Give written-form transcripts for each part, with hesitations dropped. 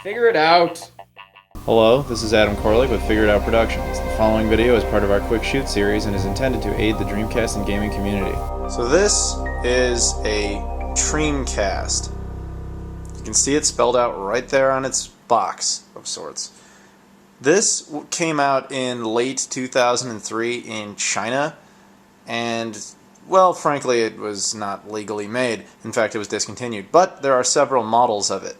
Figure it out! Hello, this is Adam Koralik with Figure It Out Productions. The following video is part of our Quick Shoot series and is intended to aid the Dreamcast and gaming community. So this is a Treamcast. You can see it spelled out right there on its box of sorts. This came out in late 2003 in China, and, well, frankly, it was not legally made. In fact, it was discontinued. But there are several models of it.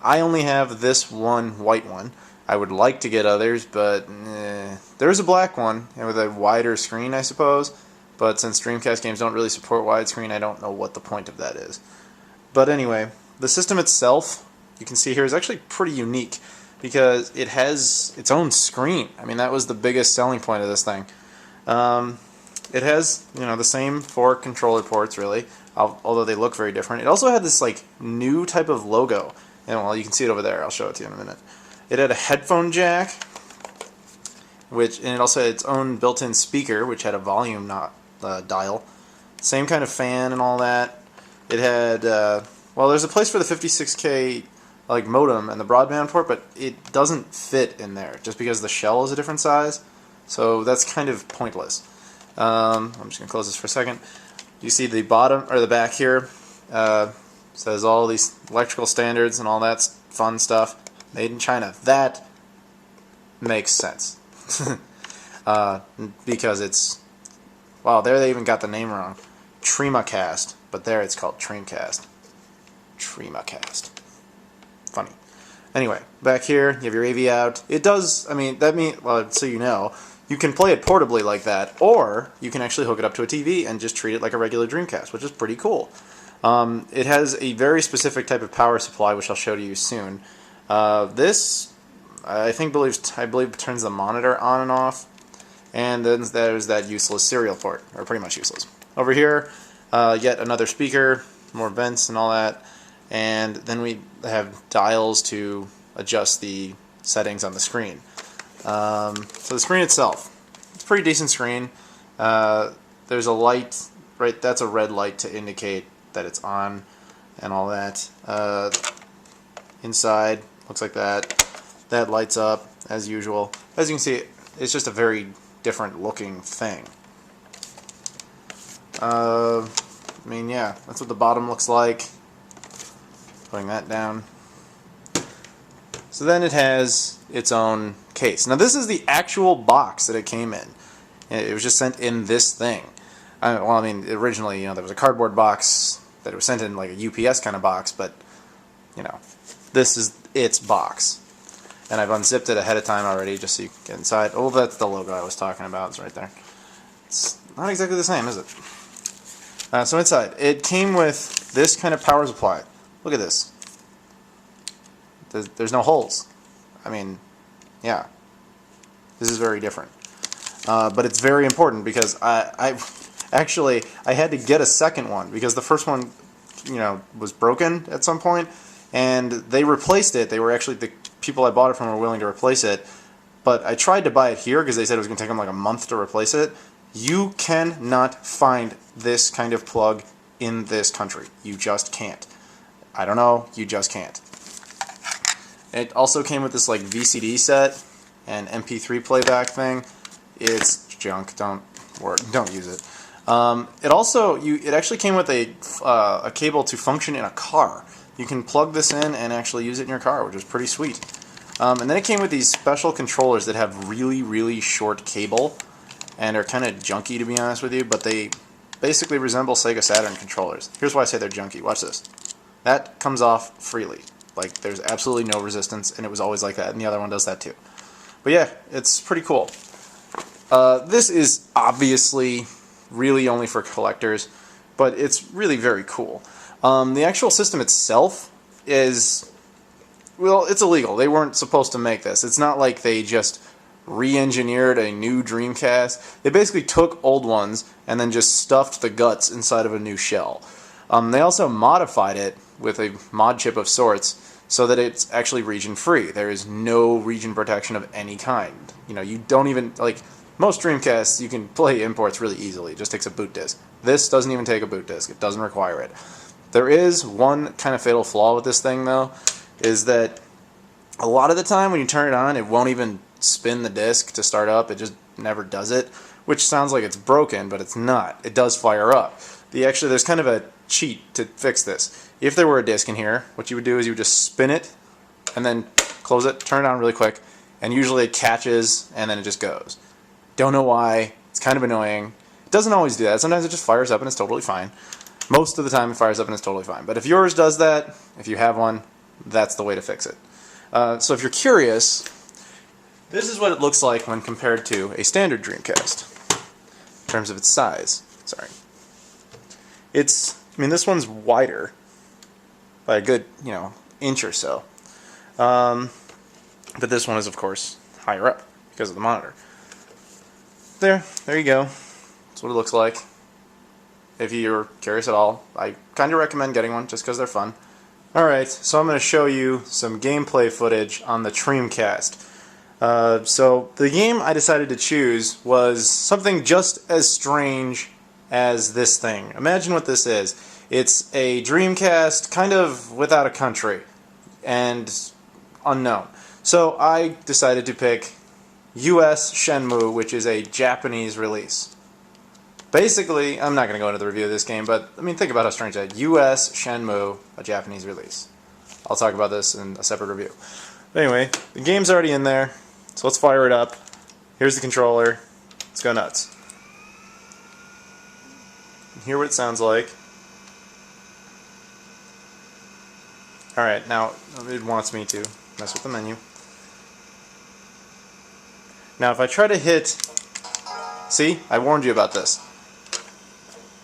I only have this one white one. I would like to get others, but there's a black one with a wider screen, I suppose. But since Dreamcast games don't really support widescreen, I don't know what the point of that is. But anyway, the system itself, you can see here, is actually pretty unique because it has its own screen. I mean, that was the biggest selling point of this thing. It has, the same 4 controller ports, really, although they look very different. It also had this new type of logo, and well, you can see it over there. I'll show it to you in a minute. It had a headphone jack, and it also had its own built-in speaker, which had a volume dial. Same kind of fan and all that. It had, well, there's a place for the 56K modem and the broadband port, but it doesn't fit in there just because the shell is a different size. So that's kind of pointless. I'm just gonna close this for a second. You see the bottom or the back here says all these electrical standards and all that fun stuff. Made in China. That makes sense. Because it's... Wow, there they even got the name wrong. Treamcast. But there it's called Treamcast. Treamcast. Funny. Anyway, back here, you have your AV out. It does, well, so you can play it portably like that, or you can actually hook it up to a TV and just treat it like a regular Dreamcast, which is pretty cool. It has a very specific type of power supply, which I'll show to you soon. This, I believe turns the monitor on and off, and then there's that useless serial port, or pretty much useless. Over here, yet another speaker, more vents and all that, and then we have dials to adjust the settings on the screen. So the screen itself, it's a pretty decent screen. There's a light, right, that's a red light to indicate that it's on and all that. Inside, looks like that. That lights up as usual. As you can see, it's just a very different looking thing. Yeah, that's what the bottom looks like. Putting that down. So then it has its own case. Now this is the actual box that it came in. It was just sent in this thing. Originally, there was a cardboard box that it was sent in like a UPS kind of box, but, this is its box. And I've unzipped it ahead of time already just so you can get inside. Oh, that's the logo I was talking about. It's right there. It's not exactly the same, is it? So inside, it came with this kind of power supply. Look at this. There's no holes. Yeah. This is very different. But it's very important because I had to get a second one because the first one, was broken at some point, and they replaced it. They were actually, the people I bought it from were willing to replace it, but I tried to buy it here because they said it was going to take them like a month to replace it. You cannot find this kind of plug in this country. You just can't. I don't know, you just can't. It also came with this VCD set and MP3 playback thing. It's junk. Don't use it. It actually came with a cable to function in a car. You can plug this in and actually use it in your car, which is pretty sweet. And then it came with these special controllers that have really, really short cable and are kind of junky, to be honest with you, but they basically resemble Sega Saturn controllers. Here's why I say they're junky. Watch this. That comes off freely. There's absolutely no resistance, and it was always like that, and the other one does that too. But yeah, it's pretty cool. This is obviously really only for collectors, but it's really very cool. The actual system itself is, well, it's illegal. They weren't supposed to make this. It's not like they just re-engineered a new Dreamcast. They basically took old ones and then just stuffed the guts inside of a new shell. They also modified it with a mod chip of sorts so that it's actually region-free. There is no region protection of any kind. You don't even, most Dreamcasts, you can play imports really easily. It just takes a boot disk. This doesn't even take a boot disk. It doesn't require it. There is one kind of fatal flaw with this thing, though, is that A lot of the time when you turn it on, it won't even spin the disc to start up. It just never does it, which sounds like it's broken, but it's not. It does fire up. Actually, there's kind of a cheat to fix this. If there were a disc in here, what you would do is you would just spin it and then close it, turn it on really quick, and usually it catches and then it just goes. Don't know why. It's kind of annoying. It doesn't always do that. Sometimes it just fires up and it's totally fine. Most of the time it fires up and it's totally fine. But if yours does that, if you have one, that's the way to fix it. So if you're curious, this is what it looks like when compared to a standard Dreamcast in terms of its size. Sorry. I mean, this one's wider by a good, inch or so. But this one is, of course, higher up because of the monitor. There you go. That's what it looks like. If you're curious at all, I kind of recommend getting one just because they're fun. Alright, so I'm going to show you some gameplay footage on the Treamcast. So the game I decided to choose was something just as strange as this thing. Imagine what this is. It's a Dreamcast kind of without a country and unknown. So I decided to pick US Shenmue, which is a Japanese release. Basically, I'm not going to go into the review of this game, but I mean, think about how strange that is. US Shenmue, a Japanese release. I'll talk about this in a separate review. But anyway, the game's already in there, so let's fire it up. Here's the controller. Let's go nuts. Hear what it sounds like. Alright, now it wants me to mess with the menu. Now if I try to hit... See? I warned you about this.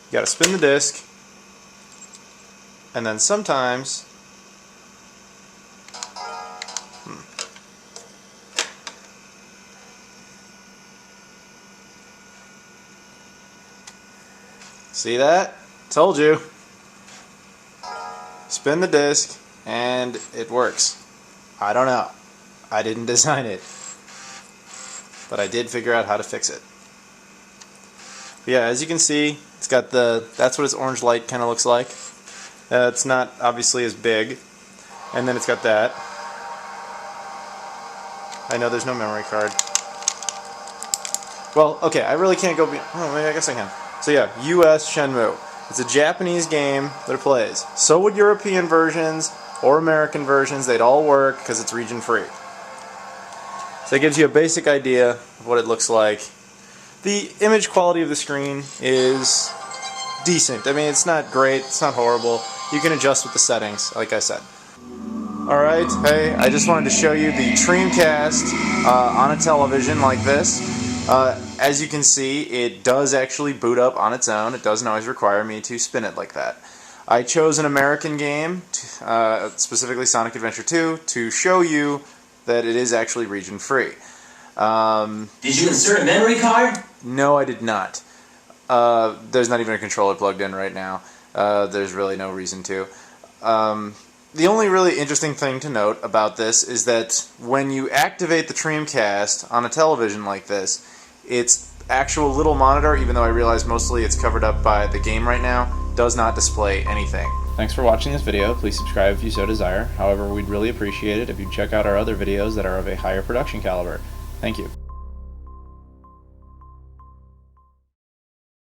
You gotta spin the disc, and then sometimes... See that? Told you. Spin the disc, and it works. I don't know. I didn't design it. But I did figure out how to fix it. But yeah, as you can see, it's got that's what its orange light kind of looks like. It's not obviously as big. And then it's got that. I know there's no memory card. Well, okay, I really can't go oh, maybe I guess I can. So yeah, US Shenmue. It's a Japanese game that it plays. So would European versions or American versions. They'd all work because it's region free. So it gives you a basic idea of what it looks like. The image quality of the screen is decent. I mean, it's not great, it's not horrible. You can adjust with the settings, like I said. Alright, hey, I just wanted to show you the Treamcast on a television like this. As you can see, it does actually boot up on its own. It doesn't always require me to spin it like that. I chose an American game, specifically Sonic Adventure 2, to show you that it is actually region free. Did you insert a memory card? No, I did not. There's not even a controller plugged in right now. There's really no reason to. The only really interesting thing to note about this is that when you activate the Treamcast on a television like this, its actual little monitor, even though I realize mostly it's covered up by the game right now, does not display anything. Thanks for watching this video. Please subscribe if you so desire. However, we'd really appreciate it if you'd check out our other videos that are of a higher production caliber. Thank you.